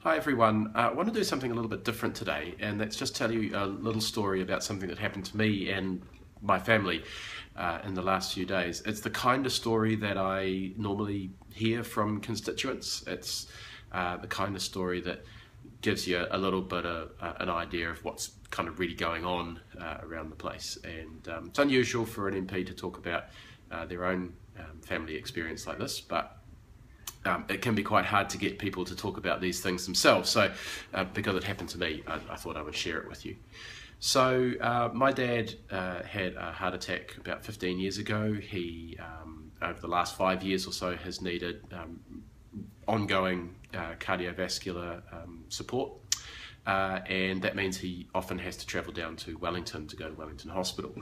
Hi everyone, I want to do something a little bit different today, and that's just tell you a little story about something that happened to me and my family in the last few days. It's the kind of story that I normally hear from constituents. It's the kind of story that gives you a little bit of an idea of what's kind of really going on around the place. And it's unusual for an MP to talk about their own family experience like this, but it can be quite hard to get people to talk about these things themselves. So because it happened to me, I thought I would share it with you. So my dad had a heart attack about 15 years ago. He, over the last 5 years or so, has needed ongoing cardiovascular support. And that means he often has to travel down to Wellington to go to Wellington Hospital.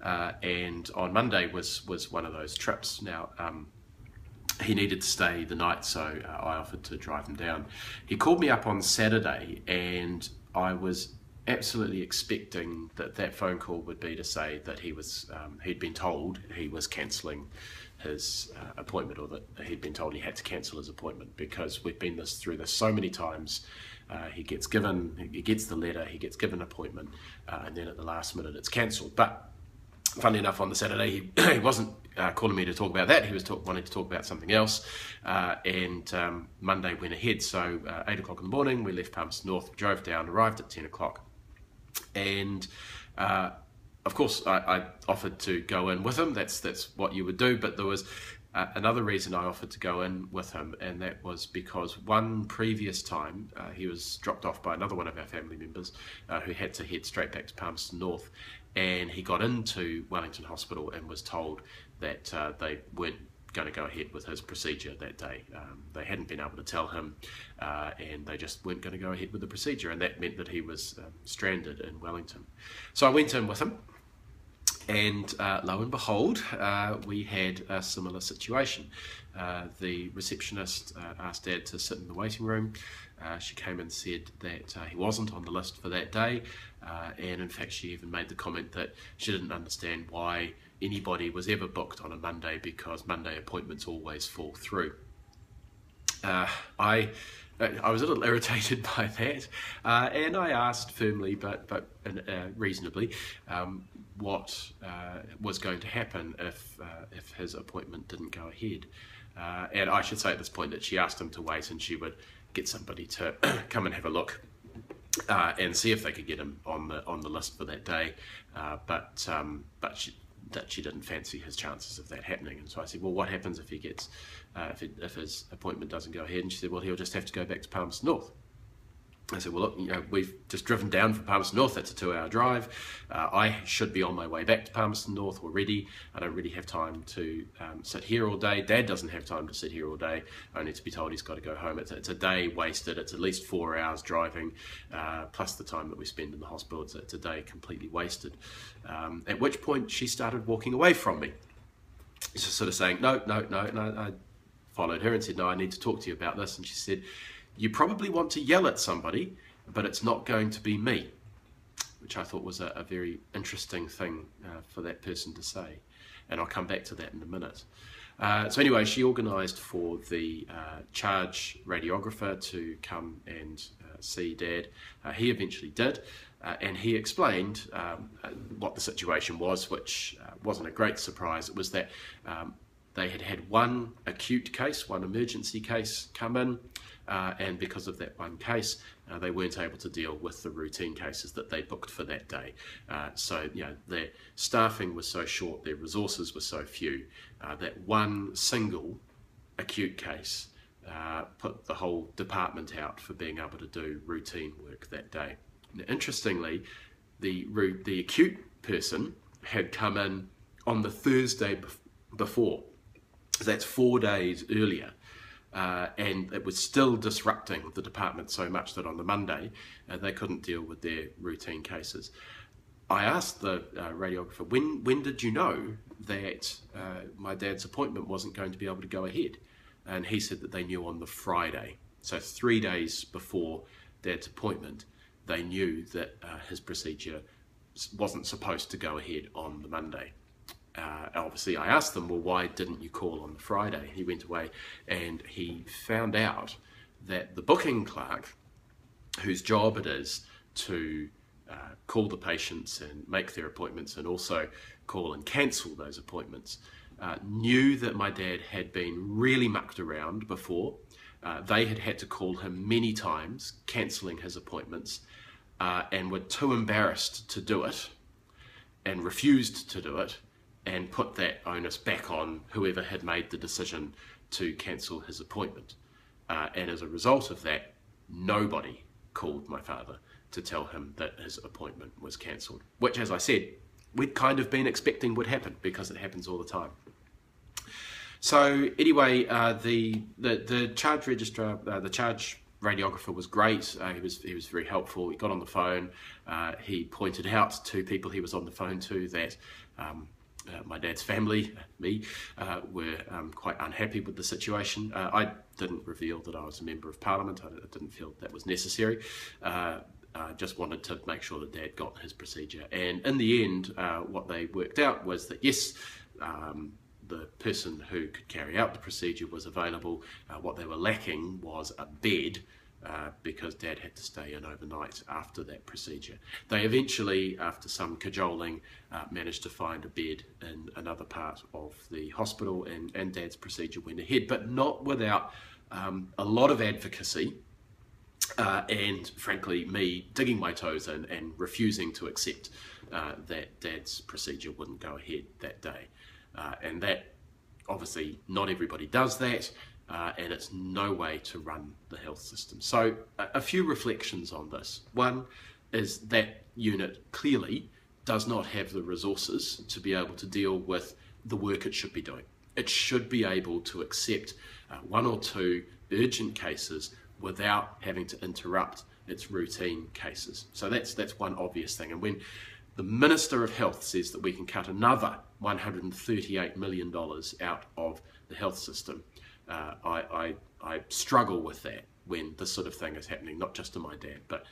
And on Monday was one of those trips. Now, he needed to stay the night, so I offered to drive him down. He called me up on Saturday, and I was absolutely expecting that phone call would be to say that he'd been told he was cancelling his appointment, or that he'd been told he had to cancel his appointment, because we've been through this so many times. He gets the letter, he gets given an appointment, and then at the last minute it's cancelled. But funnily enough, on the Saturday, he wasn't calling me to talk about that. He was wanting to talk about something else. And Monday went ahead. So 8 o'clock in the morning, we left Palmerston North, drove down, arrived at 10 o'clock. And of course, I offered to go in with him. That's what you would do. But there was another reason I offered to go in with him, and that was because one previous time he was dropped off by another one of our family members who had to head straight back to Palmerston North, and he got into Wellington Hospital and was told that they weren't going to go ahead with his procedure that day. They hadn't been able to tell him, and they just weren't going to go ahead with the procedure, and that meant that he was stranded in Wellington. So I went in with him, and lo and behold, we had a similar situation. The receptionist asked Dad to sit in the waiting room. She came and said that he wasn't on the list for that day, and in fact she even made the comment that she didn't understand why anybody was ever booked on a Monday, because Monday appointments always fall through. I was a little irritated by that, and I asked firmly but reasonably what was going to happen if his appointment didn't go ahead. And I should say at this point that she asked him to wait, and she would get somebody to come and have a look and see if they could get him on the list for that day. But she didn't fancy his chances of that happening. And so I said, well, what happens if he gets if his appointment doesn't go ahead? And she said, well, he'll just have to go back to Palmerston North. I said, well, look, we've just driven down from Palmerston North. That's a 2-hour drive. I should be on my way back to Palmerston North already. I don't really have time to sit here all day. Dad doesn't have time to sit here all day, only to be told he's got to go home. It's a day wasted. It's at least 4 hours driving, plus the time that we spend in the hospital. It's a day completely wasted. At which point she started walking away from me. Just sort of saying, no. I followed her and said, no, I need to talk to you about this. And she said, you probably want to yell at somebody, but it's not going to be me, which I thought was a very interesting thing for that person to say. And I'll come back to that in a minute. So anyway, she organised for the charge radiographer to come and see Dad. He eventually did, and he explained what the situation was, which wasn't a great surprise. It was that they had had one acute case, one emergency case come in, and because of that one case, they weren't able to deal with the routine cases that they booked for that day. So, their staffing was so short, their resources were so few, that one single acute case put the whole department out for being able to do routine work that day. Now, interestingly, the acute person had come in on the Thursday before. That's 4 days earlier. And it was still disrupting the department so much that on the Monday they couldn't deal with their routine cases. I asked the radiographer, when did you know that my dad's appointment wasn't going to be able to go ahead? And he said that they knew on the Friday. So 3 days before Dad's appointment, they knew that his procedure wasn't supposed to go ahead on the Monday. Obviously I asked them, well, why didn't you call on the Friday? He went away and he found out that the booking clerk, whose job it is to call the patients and make their appointments and also call and cancel those appointments, knew that my dad had been really mucked around before. They had had to call him many times, cancelling his appointments, and were too embarrassed to do it and refused to do it, and put that onus back on whoever had made the decision to cancel his appointment. And as a result of that, nobody called my father to tell him that his appointment was cancelled, which, as I said, we'd kind of been expecting would happen because it happens all the time. So anyway, the charge registrar, the charge radiographer was great. He was very helpful. He got on the phone. He pointed out to people he was on the phone to that my dad's family, me, were quite unhappy with the situation. I didn't reveal that I was a member of Parliament. I didn't feel that was necessary. I just wanted to make sure that Dad got his procedure. And in the end, what they worked out was that yes, the person who could carry out the procedure was available. What they were lacking was a bed, because Dad had to stay in overnight after that procedure. They eventually, after some cajoling, managed to find a bed in another part of the hospital, and Dad's procedure went ahead, but not without a lot of advocacy, and frankly me digging my toes in and refusing to accept that Dad's procedure wouldn't go ahead that day. And that, obviously, not everybody does that, and it's no way to run the health system. So a few reflections on this. One is that unit clearly does not have the resources to be able to deal with the work it should be doing. It should be able to accept one or two urgent cases without having to interrupt its routine cases. So that's one obvious thing. And when the Minister of Health says that we can cut another $138 million out of the health system, I struggle with that when this sort of thing is happening, not just to my dad, but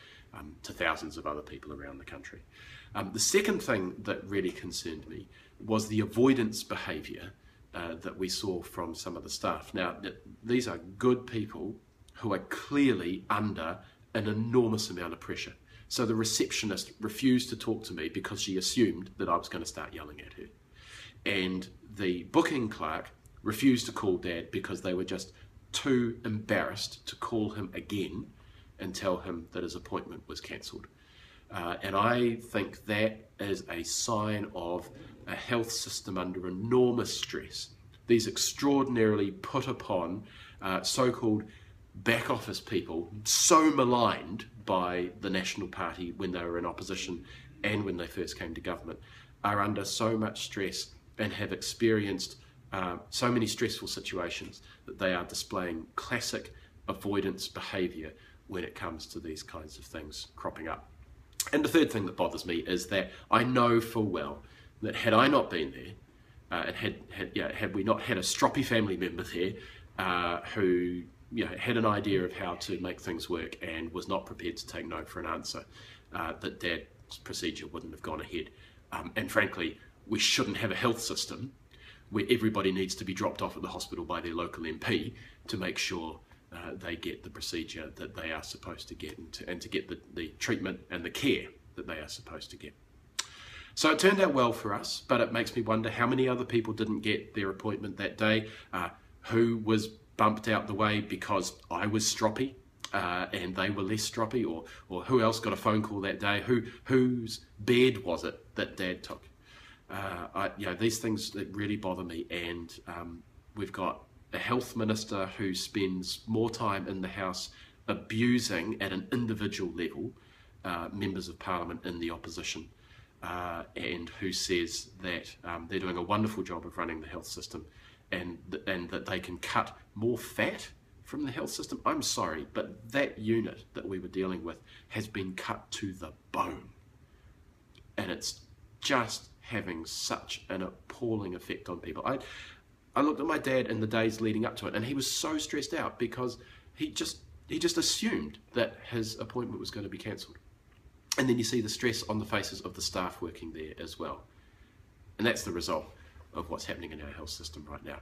to thousands of other people around the country. The second thing that really concerned me was the avoidance behaviour that we saw from some of the staff. Now, these are good people who are clearly under an enormous amount of pressure. So the receptionist refused to talk to me because she assumed that I was going to start yelling at her. And the booking clerk refused to call Dad because they were just too embarrassed to call him again and tell him that his appointment was cancelled. And I think that is a sign of a health system under enormous stress. These extraordinarily put upon so-called back office people, so maligned by the National Party when they were in opposition and when they first came to government, are under so much stress and have experienced so many stressful situations that they are displaying classic avoidance behaviour when it comes to these kinds of things cropping up. And the third thing that bothers me is that I know full well that had I not been there, and had we not had a stroppy family member there who had an idea of how to make things work and was not prepared to take no for an answer, that Dad's procedure wouldn't have gone ahead. And frankly, we shouldn't have a health system where everybody needs to be dropped off at the hospital by their local MP to make sure they get the procedure that they are supposed to get, and to get the treatment and the care that they are supposed to get. So it turned out well for us, but it makes me wonder how many other people didn't get their appointment that day, who was bumped out the way because I was stroppy and they were less stroppy, or who else got a phone call that day, whose bed was it that Dad took. These things that really bother me, and we've got a health minister who spends more time in the House abusing at an individual level members of Parliament in the opposition, and who says that they're doing a wonderful job of running the health system, and that they can cut more fat from the health system. I'm sorry, but that unit that we were dealing with has been cut to the bone, and it's just having such an appalling effect on people. I looked at my dad in the days leading up to it, and he was so stressed out because he just assumed that his appointment was going to be cancelled. And then you see the stress on the faces of the staff working there as well. And that's the result of what's happening in our health system right now.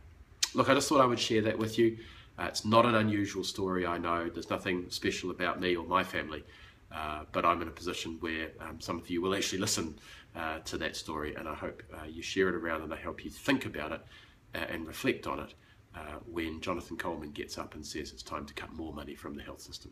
Look, I just thought I would share that with you. It's not an unusual story, I know. There's nothing special about me or my family, but I'm in a position where some of you will actually listen to that story, and I hope you share it around and I help you think about it and reflect on it when Jonathan Coleman gets up and says it's time to cut more money from the health system.